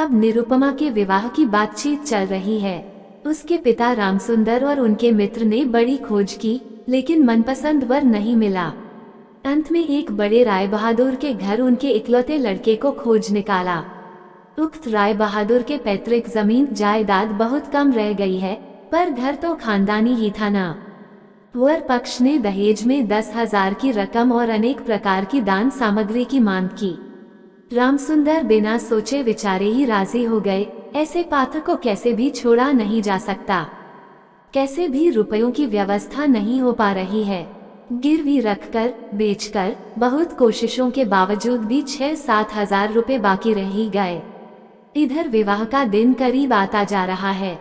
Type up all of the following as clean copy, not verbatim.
अब निरुपमा के विवाह की बातचीत चल रही है। उसके पिता रामसुंदर और उनके मित्र ने बड़ी खोज की, लेकिन मनपसंद वर नहीं मिला। अंत में एक बड़े राय बहादुर के घर उनके इकलौते लड़के को खोज निकाला। उक्त राय बहादुर के पैतृक जमीन जायदाद बहुत कम रह गई है, पर घर तो खानदानी ही था ना। वर पक्ष ने दहेज में 10,000 की रकम और अनेक प्रकार की दान सामग्री की मांग की। रामसुंदर बिना सोचे विचारे ही राजी हो गए। ऐसे पात्र को कैसे भी छोड़ा नहीं जा सकता। कैसे भी रुपयों की व्यवस्था नहीं हो पा रही है। गिरवी रखकर, बेचकर, बहुत कोशिशों के बावजूद भी 6-7 हजार रुपए बाकी रह ही गए। इधर विवाह का दिन करीब आता जा रहा है।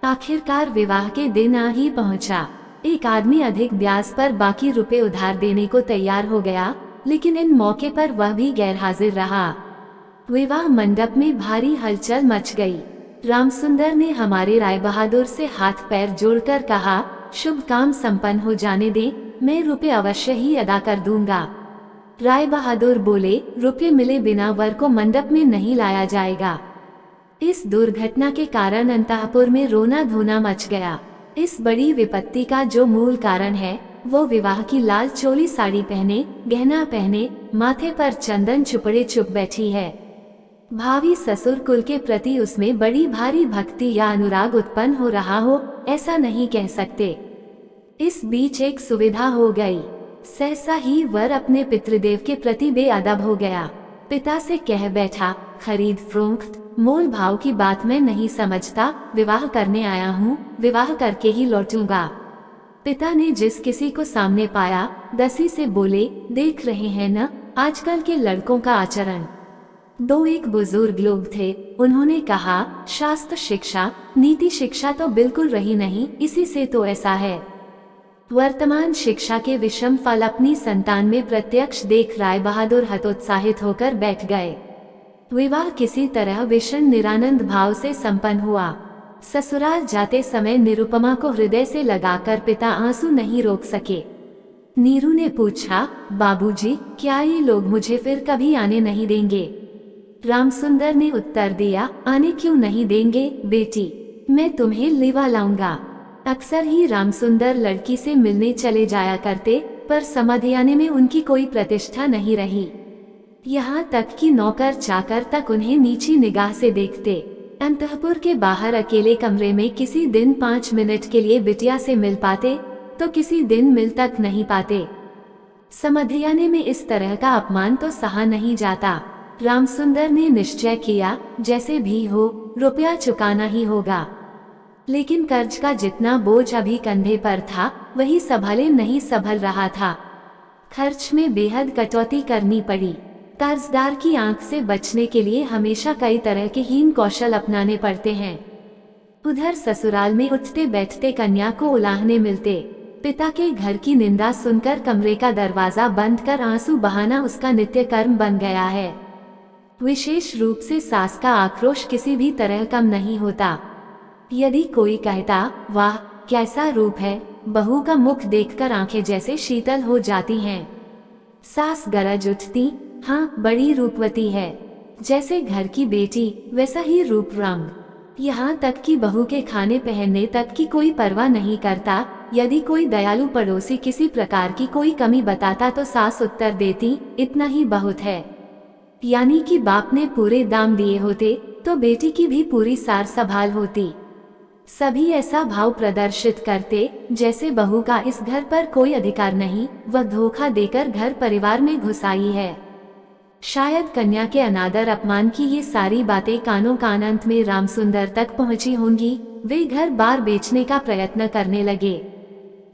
आखिरकार विवाह के दिन आ ही पहुंचा। एक आदमी अधिक ब्याज पर बाकी रुपए उधार देने को तैयार हो गया, लेकिन इन मौके पर वह भी गैर हाजिर रहा। विवाह मंडप में भारी हलचल मच गई। रामसुंदर ने हमारे राय बहादुर से हाथ पैर जोड़कर कहा, शुभ काम संपन्न हो जाने दे, मैं रुपए अवश्य ही अदा कर दूंगा। राय बहादुर बोले, रुपए मिले बिना वर को मंडप में नहीं लाया जाएगा। इस दुर्घटना के कारण अंतःपुर में रोना धोना मच गया। इस बड़ी विपत्ति का जो मूल कारण है, वो विवाह की लाल चोली साड़ी पहने, गहना पहने, माथे पर चंदन चुपड़े चुप बैठी है। भावी ससुर कुल के प्रति उसमें बड़ी भारी भक्ति या अनुराग उत्पन्न हो रहा हो, ऐसा नहीं कह सकते। इस बीच एक सुविधा हो गई। सहसा ही वर अपने पितृदेव के प्रति बेअदब हो गया। पिता से कह बैठा, खरीद फरोख्त मोल भाव की बात मैं नहीं समझता, विवाह करने आया हूँ, विवाह करके ही लौटूंगा। पिता ने जिस किसी को सामने पाया, दसी से बोले, देख रहे हैं न आजकल के लड़कों का आचरण। दो एक बुजुर्ग लोग थे, उन्होंने कहा, शास्त्र शिक्षा, नीति शिक्षा तो बिल्कुल रही नहीं, इसी से तो ऐसा है। वर्तमान शिक्षा के विषम फल अपनी संतान में प्रत्यक्ष देख राय बहादुर हतोत्साहित होकर बैठ गए। विवाह किसी तरह विषण निरानंद भाव से संपन्न हुआ। ससुराल जाते समय निरुपमा को हृदय से लगाकर पिता आंसू नहीं रोक सके। नीरू ने पूछा, बाबूजी, क्या ये लोग मुझे फिर कभी आने नहीं देंगे? रामसुंदर ने उत्तर दिया, आने क्यों नहीं देंगे बेटी, मैं तुम्हें लिवा लाऊंगा। अक्सर ही रामसुंदर लड़की से मिलने चले जाया करते, पर समाधि आने में उनकी कोई प्रतिष्ठा नहीं रही। यहाँ तक कि नौकर चाकर तक उन्हें नीची निगाह से देखते। अंतःपुर के बाहर अकेले कमरे में किसी दिन 5 मिनट के लिए बिटिया से मिल पाते, तो किसी दिन मिल तक नहीं पाते। समाधि आने में इस तरह का अपमान तो सहा नहीं जाता। रामसुंदर ने निश्चय किया, जैसे भी हो रुपया चुकाना ही होगा। लेकिन कर्ज का जितना बोझ अभी कंधे पर था, वही संभले नहीं संभल रहा था। खर्च में बेहद कटौती करनी पड़ी। कर्जदार की आंख से बचने के लिए हमेशा कई तरह के हीन कौशल अपनाने पड़ते हैं। उधर ससुराल में उठते बैठते कन्या को उलाहने मिलते। पिता के घर की निंदा सुनकर कमरे का दरवाजा बंद कर आंसू बहाना उसका नित्य कर्म बन गया है। विशेष रूप से सास का आक्रोश किसी भी तरह कम नहीं होता। यदि कोई कहता, वाह कैसा रूप है, बहू का मुख देखकर आंखें जैसे शीतल हो जाती हैं। सास गरज उठती, हाँ बड़ी रूपवती है, जैसे घर की बेटी वैसा ही रूप रंग। यहाँ तक कि बहू के खाने पहनने तक की कोई परवाह नहीं करता। यदि कोई दयालु पड़ोसी किसी प्रकार की कोई कमी बताता तो सास उत्तर देती, इतना ही बहुत है। यानी कि बाप ने पूरे दाम दिए होते तो बेटी की भी पूरी सार संभाल होती। सभी ऐसा भाव प्रदर्शित करते जैसे बहू का इस घर पर कोई अधिकार नहीं, वह धोखा देकर घर परिवार में घुस आई है। शायद कन्या के अनादर अपमान की ये सारी बातें कानों कान अंत में रामसुंदर तक पहुंची होंगी। वे घर बार बेचने का प्रयत्न करने लगे,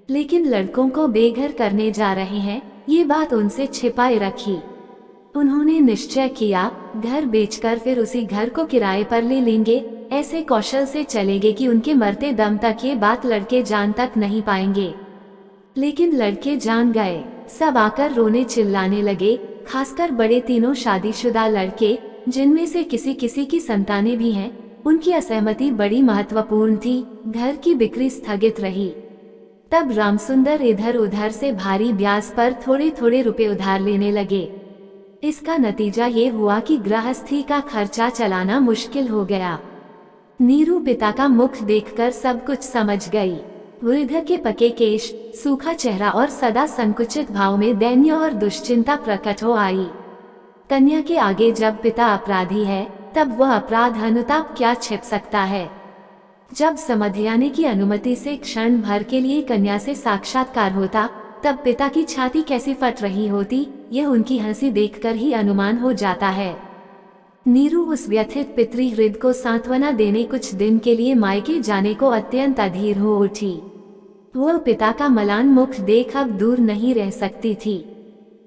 लेकिन लड़कों को बेघर करने जा रहे हैं, ये बात उनसे छिपाए रखी। उन्होंने निश्चय किया, घर बेचकर फिर उसी घर को किराए पर ले लेंगे। ऐसे कौशल से चलेंगे कि उनके मरते दम तक ये बात लड़के जान तक नहीं पाएंगे। लेकिन लड़के जान गए। सब आकर रोने चिल्लाने लगे, खासकर बड़े तीनों शादीशुदा लड़के, जिनमें से किसी किसी की संतानें भी हैं। उनकी असहमति बड़ी महत्वपूर्ण थी। घर की बिक्री स्थगित रही। तब रामसुंदर इधर उधर से भारी ब्याज पर थोड़े थोड़े रुपए उधार लेने लगे। इसका नतीजा ये हुआ कि गृहस्थी का खर्चा चलाना मुश्किल हो गया। नीरू पिता का मुख देखकर सब कुछ समझ गई। वृद्ध के पके केश, सूखा चेहरा और सदा संकुचित भाव में दैन्य और दुश्चिंता प्रकट हो आई। कन्या के आगे जब पिता अपराधी है, तब वह अपराध अनुताप क्या छिप सकता है। जब समधियाने की अनुमति से क्षण भर के लिए कन्या से साक्षात्कार होता, तब पिता की छाती कैसी फट रही होती, यह उनकी हंसी देखकर ही अनुमान हो जाता है। नीरू उस व्यथित पितृहृदय को सांत्वना देने कुछ दिन के लिए मायके जाने को अत्यंत अधीर हो उठी। वह पिता का मलान मुख देख अब दूर नहीं रह सकती थी।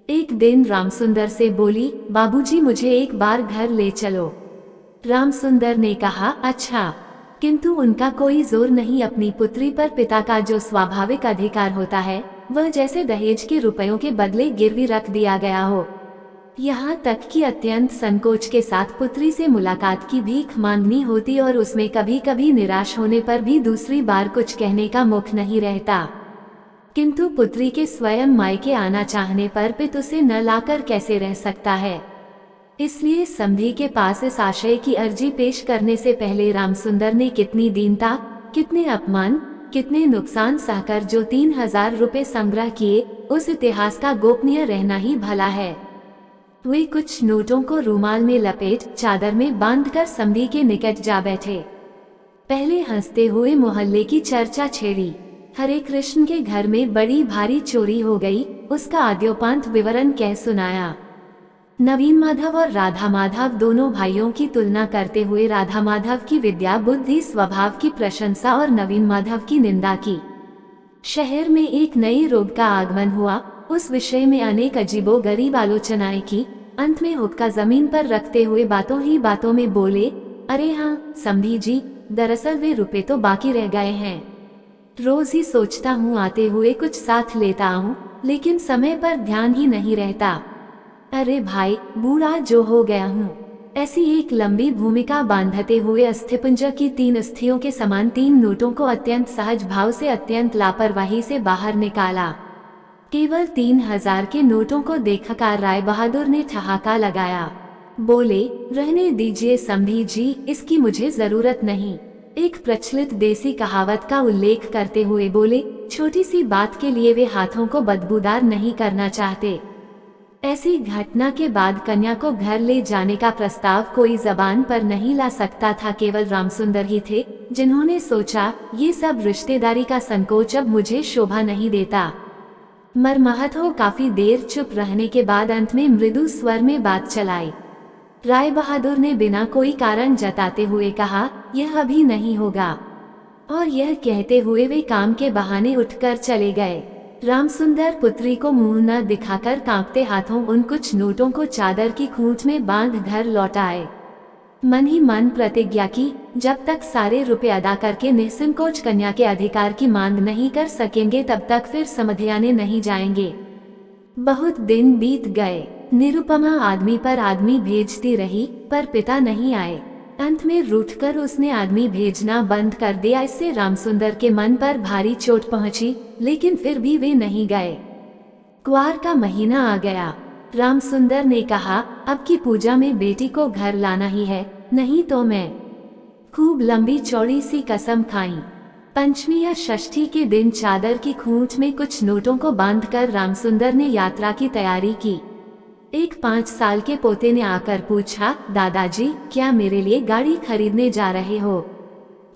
एक दिन रामसुंदर से बोली, बाबूजी मुझे एक बार घर ले चलो। रामसुंदर ने कहा, अच्छा, किंतु उनका कोई जोर नहीं अपनी पुत्री पर। पिता का जो स्वाभाविक अधिकार होता है, वह जैसे दहेज के रुपयों के बदले गिरवी रख दिया गया हो। यहाँ तक कि अत्यंत संकोच के साथ पुत्री से मुलाकात की भीख मांगनी होती और उसमें कभी कभी निराश होने पर भी दूसरी बार कुछ कहने का मुख नहीं रहता। किंतु पुत्री के स्वयं मायके आना चाहने पर पिता उसे न लाकर कैसे रह सकता है। इसलिए समधी के पास इस आशय की अर्जी पेश करने से पहले रामसुंदर ने कितनी दीनता, कितने अपमान, कितने नुकसान सहकर जो 3000 रुपए संग्रह किए, उस इतिहास का गोपनीय रहना ही भला है। वे कुछ नोटों को रूमाल में लपेट चादर में बांधकर समधी के निकट जा बैठे। पहले हंसते हुए मोहल्ले की चर्चा छेड़ी। हरे कृष्ण के घर में बड़ी भारी चोरी हो गई, उसका आद्योपांत विवरण कह सुनाया। नवीन माधव और राधा माधव दोनों भाइयों की तुलना करते हुए राधा माधव की विद्या बुद्धि स्वभाव की प्रशंसा और नवीन माधव की निंदा की। शहर में एक नई रोग का आगमन हुआ, उस विषय में अनेक अजीबो गरीब आलोचनाएं की। अंत में हुक्का जमीन पर रखते हुए बातों ही बातों में बोले, अरे हाँ समधी जी, दरअसल वे रुपए तो बाकी रह गए हैं। रोज ही सोचता हूँ आते हुए कुछ साथ लेता आऊं, लेकिन समय पर ध्यान ही नहीं रहता। अरे भाई, बूढ़ा जो हो गया हूँ। ऐसी एक लंबी भूमिका बांधते हुए अस्थिपंजर की 3 अस्थियों के समान 3 नोटों को अत्यंत सहज भाव से अत्यंत लापरवाही से बाहर निकाला। केवल 3000 के नोटों को देखकर राय बहादुर ने ठहाका लगाया। बोले, रहने दीजिए समधी जी, इसकी मुझे जरूरत नहीं। एक प्रचलित देसी कहावत का उल्लेख करते हुए बोले, छोटी सी बात के लिए वे हाथों को बदबूदार नहीं करना चाहते। ऐसी घटना के बाद कन्या को घर ले जाने का प्रस्ताव कोई जबान पर नहीं ला सकता था। केवल रामसुंदर ही थे जिन्होंने सोचा, ये सब रिश्तेदारी का संकोच अब मुझे शोभा नहीं देता। मरमहत हो काफी देर चुप रहने के बाद अंत में मृदु स्वर में बात चलाई। राय बहादुर ने बिना कोई कारण जताते हुए कहा, यह अभी नहीं होगा। और यह कहते हुए वे काम के बहाने उठकर चले गए। रामसुंदर पुत्री को मुंह न दिखाकर कांपते हाथों उन कुछ नोटों को चादर की खूंट में बांध घर लौट आए। मन ही मन प्रतिज्ञा की, जब तक सारे रुपए अदा करके निसंकोच कन्या के अधिकार की मांग नहीं कर सकेंगे, तब तक फिर समधियाने नहीं जाएंगे। बहुत दिन बीत गए। निरुपमा आदमी पर आदमी भेजती रही, पर पिता नहीं आए। अंत में रूठकर उसने आदमी भेजना बंद कर दिया। इससे रामसुंदर के मन पर भारी चोट पहुंची, लेकिन फिर भी वे नहीं गए। क्वार का महीना आ गया। रामसुंदर ने कहा, अब की पूजा में बेटी को घर लाना ही है, नहीं तो मैं। खूब लंबी चौड़ी सी कसम खाई। पंचमी या षष्ठी के दिन चादर की खूंट में कुछ नोटों को बांधकर रामसुंदर ने यात्रा की तैयारी की। एक 5 साल के पोते ने आकर पूछा, दादाजी क्या मेरे लिए गाड़ी खरीदने जा रहे हो?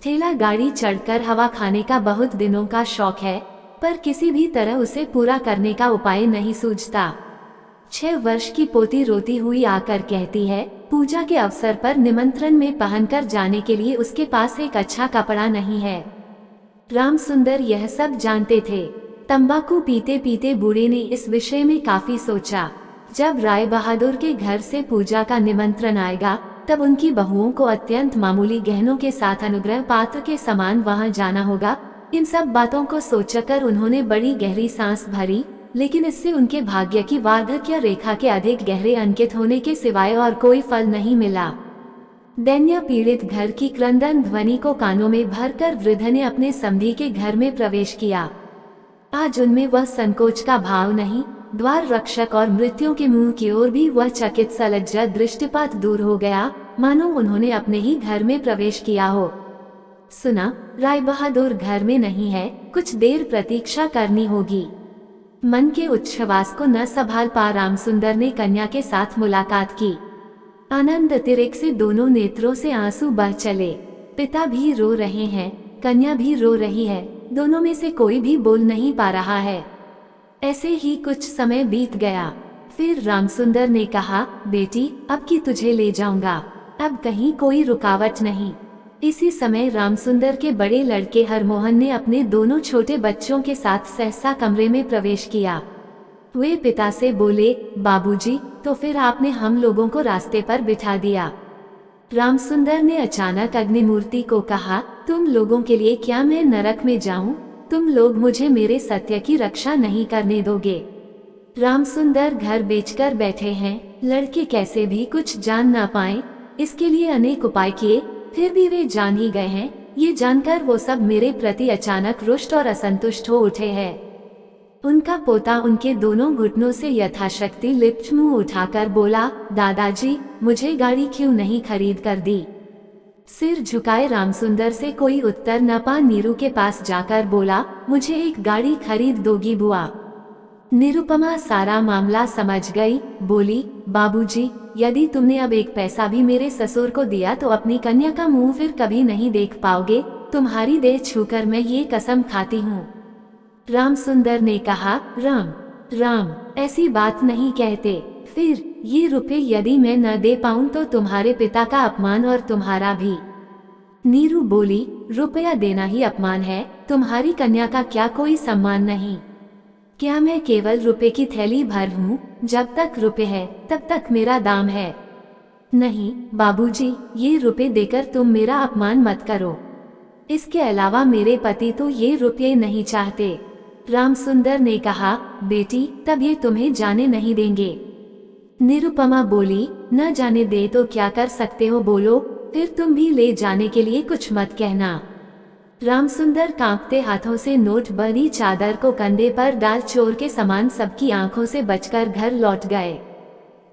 ठेला गाड़ी चढ़कर हवा खाने का बहुत दिनों का शौक है, पर किसी भी तरह उसे पूरा करने का उपाय नहीं सूझता। 6 वर्ष की पोती रोती हुई आकर कहती है, पूजा के अवसर पर निमंत्रण में पहनकर जाने के लिए उसके पास एक अच्छा कपड़ा नहीं है। रामसुंदर यह सब जानते थे। तंबाकू पीते पीते बूढ़े ने इस विषय में काफी सोचा। जब राय बहादुर के घर से पूजा का निमंत्रण आएगा, तब उनकी बहुओं को अत्यंत मामूली गहनों के साथ अनुग्रह पात्र के समान वहां जाना होगा। इन सब बातों को सोचकर उन्होंने बड़ी गहरी सांस भरी, लेकिन इससे उनके भाग्य की वार्धक्य रेखा के अधिक गहरे अंकित होने के सिवाय और कोई फल नहीं मिला। दैन्य पीड़ित घर की क्रंदन ध्वनि को कानों में भरकर वृद्ध ने अपने समधी के घर में प्रवेश किया। आज उनमें वह संकोच का भाव नहीं, द्वार रक्षक और मृत्यु के मुंह की ओर भी वह चकित सा लज्जा दृष्टिपात दूर हो गया, मानो उन्होंने अपने ही घर में प्रवेश किया हो। सुना, राय बहादुर घर में नहीं है, कुछ देर प्रतीक्षा करनी होगी। मन के उच्छ्वास को न संभाल पा रामसुंदर ने कन्या के साथ मुलाकात की। आनंद अतिरिक्त से दोनों नेत्रों से आंसू बह चले। पिता भी रो रहे हैं, कन्या भी रो रही है, दोनों में से कोई भी बोल नहीं पा रहा है। ऐसे ही कुछ समय बीत गया। फिर रामसुंदर ने कहा, बेटी अब की तुझे ले जाऊंगा, अब कहीं कोई रुकावट नहीं। इसी समय रामसुंदर के बड़े लड़के हरमोहन ने अपने दोनों छोटे बच्चों के साथ सहसा कमरे में प्रवेश किया। वे पिता से बोले, बाबूजी, तो फिर आपने हम लोगों को रास्ते पर बिठा दिया। रामसुंदर ने अचानक अग्निमूर्ति को कहा, तुम लोगों के लिए क्या मैं नरक में जाऊं? तुम लोग मुझे मेरे सत्य की रक्षा नहीं करने दोगे। रामसुंदर घर बेचकर बैठे हैं, लड़के कैसे भी कुछ जान ना पाए, इसके लिए अनेक उपाय किए, फिर भी वे जान ही गए हैं। ये जानकर वो सब मेरे प्रति अचानक रुष्ट और असंतुष्ट हो उठे हैं। उनका पोता उनके दोनों घुटनों से यथाशक्ति लिप्त मुंह उठाकर बोला, दादाजी, मुझे गाड़ी क्यों नहीं खरीद कर दी? सिर झुकाए रामसुंदर से कोई उत्तर न पा नीरू के पास जाकर बोला, मुझे एक गाड़ी खरीद दोगी बुआ? निरुपमा सारा मामला समझ गई, बोली, बाबूजी, यदि तुमने अब एक पैसा भी मेरे ससुर को दिया तो अपनी कन्या का मुंह फिर कभी नहीं देख पाओगे। तुम्हारी देह छूकर मैं ये कसम खाती हूँ। रामसुंदर ने कहा, राम राम, ऐसी बात नहीं कहते। फिर ये रुपए यदि मैं न दे पाऊं तो तुम्हारे पिता का अपमान और तुम्हारा भी। नीरू बोली, रुपया देना ही अपमान है, तुम्हारी कन्या का क्या कोई सम्मान नहीं? क्या मैं केवल रुपए की थैली भर हूँ? जब तक रुपए है तब तक मेरा दाम है। नहीं बाबूजी, ये रुपए देकर तुम मेरा अपमान मत करो। इसके अलावा मेरे पति तो ये रुपये नहीं चाहते। रामसुंदर ने कहा, बेटी, तब ये तुम्हें जाने नहीं देंगे। निरुपमा बोली, न जाने दे तो क्या कर सकते हो बोलो, फिर तुम भी ले जाने के लिए कुछ मत कहना। रामसुंदर कांपते हाथों से नोट बनी चादर को कंधे पर डाल चोर के समान सबकी आंखों से बचकर घर लौट गए।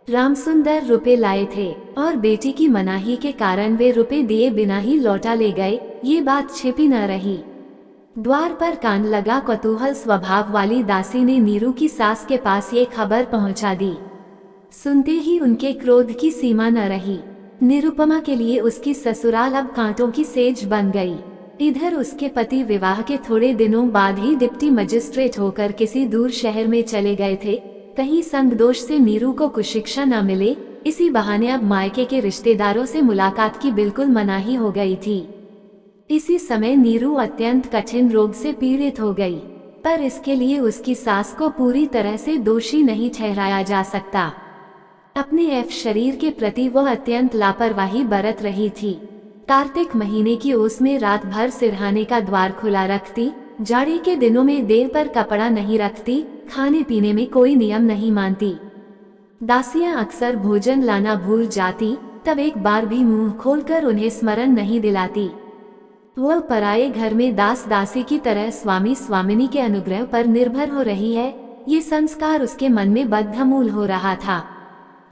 रामसुंदर रुपए लाए थे और बेटी की मनाही के कारण वे रुपए दिए बिना ही लौटा ले गए, ये बात छिपी न रही। द्वार पर कान लगा कौतूहल स्वभाव वाली दासी ने नीरू की सास के पास ये खबर पहुंचा दी। सुनते ही उनके क्रोध की सीमा न रही। निरुपमा के लिए उसकी ससुराल अब कांटों की सेज बन गई। इधर उसके पति विवाह के थोड़े दिनों बाद ही डिप्टी मजिस्ट्रेट होकर किसी दूर शहर में चले गए थे। कहीं संग दोष से नीरू को कुछ शिक्षा न मिले, इसी बहाने अब मायके के रिश्तेदारों से मुलाकात की बिल्कुल मनाही हो गई थी। इसी समय नीरू अत्यंत कठिन रोग से पीड़ित हो गई, पर इसके लिए उसकी सास को पूरी तरह से दोषी नहीं ठहराया जा सकता। अपने ऐफ शरीर के प्रति वह अत्यंत लापरवाही बरत रही थी। कार्तिक महीने की ओस में रात भर सिरहाने का द्वार खुला रखती, जाड़े के दिनों में देह पर कपड़ा नहीं रखती, खाने पीने में कोई नियम नहीं मानती। दासियां अक्सर भोजन लाना भूल जाती, तब एक बार भी मुंह खोलकर उन्हें स्मरण नहीं दिलाती। वह पराये घर में दास दासी की तरह स्वामी स्वामिनी के अनुग्रह पर निर्भर हो रही है, ये संस्कार उसके मन में बद्धमूल हो रहा था।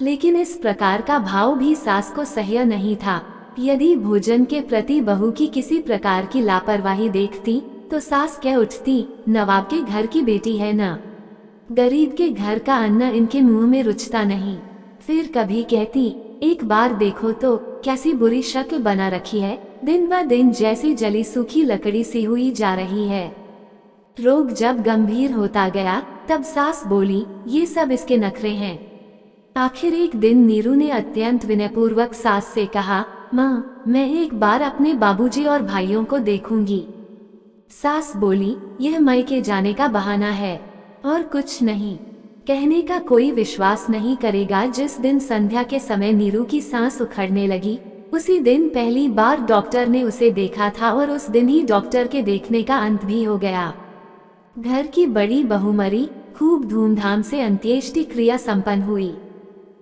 लेकिन इस प्रकार का भाव भी सास को सह्य नहीं था। यदि भोजन के प्रति बहू की किसी प्रकार की लापरवाही देखती तो सास कह उठती, नवाब के घर की बेटी है न, गरीब के घर का अन्न इनके मुंह में रुचता नहीं। फिर कभी कहती, एक बार देखो तो कैसी बुरी शक्ल बना रखी है, दिन ब दिन जैसी जली सूखी लकड़ी सी हुई जा रही है। रोग जब गंभीर होता गया तब सास बोली, ये सब इसके नखरे हैं। आखिर एक दिन नीरू ने अत्यंत विनयपूर्वक सास से कहा, माँ, मैं एक बार अपने बाबूजी और भाइयों को देखूंगी। सास बोली, यह मायके जाने का बहाना है और कुछ नहीं। कहने का कोई विश्वास नहीं करेगा, जिस दिन संध्या के समय नीरू की सांस उखड़ने लगी, उसी दिन पहली बार डॉक्टर ने उसे देखा था और उस दिन ही डॉक्टर के देखने का अंत भी हो गया। घर की बड़ी बहू मरी, खूब धूमधाम से अंत्येष्टि क्रिया संपन्न हुई।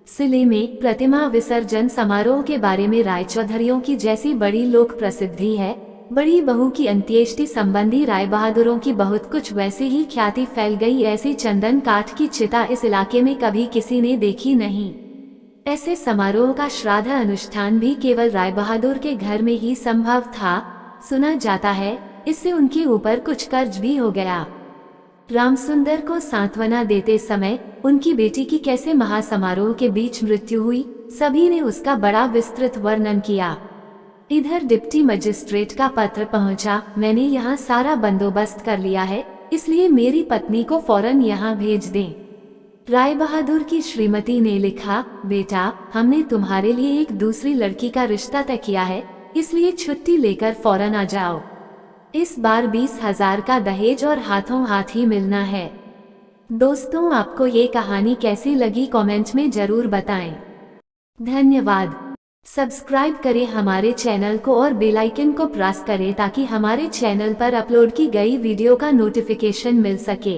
सिले में प्रतिमा विसर्जन समारोह के बारे में रायचौधरियों की जैसी बड़ी लोक प्रसिद्धि है। बड़ी बहू की अंत्येष्टि संबंधी राय बहादुरों की बहुत कुछ वैसे ही ख्याति फैल गई। ऐसी चंदन काठ की चिता इस इलाके में कभी किसी ने देखी नहीं। ऐसे समारोह का श्राद्ध अनुष्ठान भी केवल राय बहादुर के घर में ही संभव था। सुना जाता है इससे उनके ऊपर कुछ कर्ज भी हो गया। रामसुंदर को सांत्वना देते समय उनकी बेटी की कैसे महासमारोह के बीच मृत्यु हुई, सभी ने उसका बड़ा विस्तृत वर्णन किया। इधर डिप्टी मजिस्ट्रेट का पत्र पहुंचा। मैंने यहाँ सारा बंदोबस्त कर लिया है, इसलिए मेरी पत्नी को फौरन यहाँ भेज दें। राय बहादुर की श्रीमती ने लिखा, बेटा, हमने तुम्हारे लिए एक दूसरी लड़की का रिश्ता तय किया है, इसलिए छुट्टी लेकर फौरन आ जाओ। इस बार 20,000 का दहेज और हाथों हाथ ही मिलना है। दोस्तों, आपको ये कहानी कैसी लगी कमेंट में जरूर बताएं। धन्यवाद। सब्सक्राइब करें हमारे चैनल को और बेल आइकन को प्रेस करें ताकि हमारे चैनल पर अपलोड की गई वीडियो का नोटिफिकेशन मिल सके।